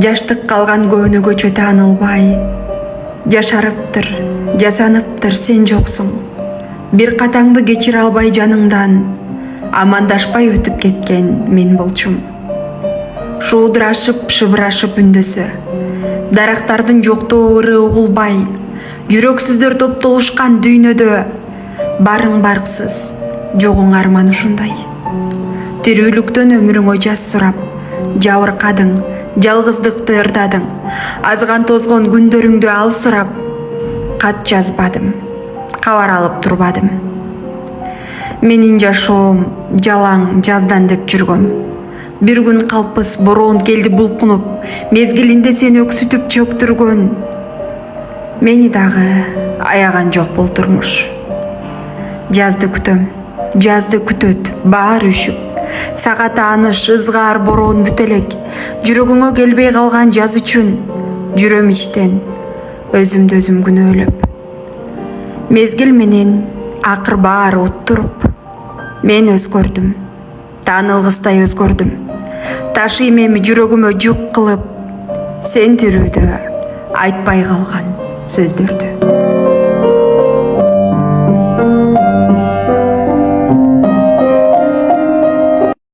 Жаштык калган көөнөгө таанылбай, жашарыптыр, жасаныптыр сен жоксуң. Бир катаңды кечире албай жаныңдан, амандашпай өтүп кеткен мен болчумун. Шуудурашып, шыбырашып үндөсө, дарактардын жоктоо ыры угулбай, жүрөксүздөр топтолушкан дүйнөдө, барың барксыз, жогуң арман ушундай. Тирүүлүктөн өмүрүңө жаз сурап, жабыркадың, жалгыздыкты ырдадың, азган тозгон күндөрүңдү ал сурап, кат жазбадым, кабар алып турбадым. Менин жашоом жалаң жаздан деп жүргөм. Бир күн калпыс бороон келди булкунуп, мезгилинде сени өксүтүп чөктүргөн. Мени дагы аяган жок бул турмуш. Жазды күтөм, жазды күтөт баары үшүп. Сагат аныш, ызгаар, бороон бүт элек. Жүрөгүңө келбей калган жаз үчүн жүрөм ичтен, өзүмдү өзүм күнөөлөп. Мезгил менен акыр баары уттуруп, мен өзгөрдүм, таанылгыстай өзгөрдүм. Ташыйм эми жүрөгүмө жүк кылып, сен тирүүдө айтпай калган сөздөрдү.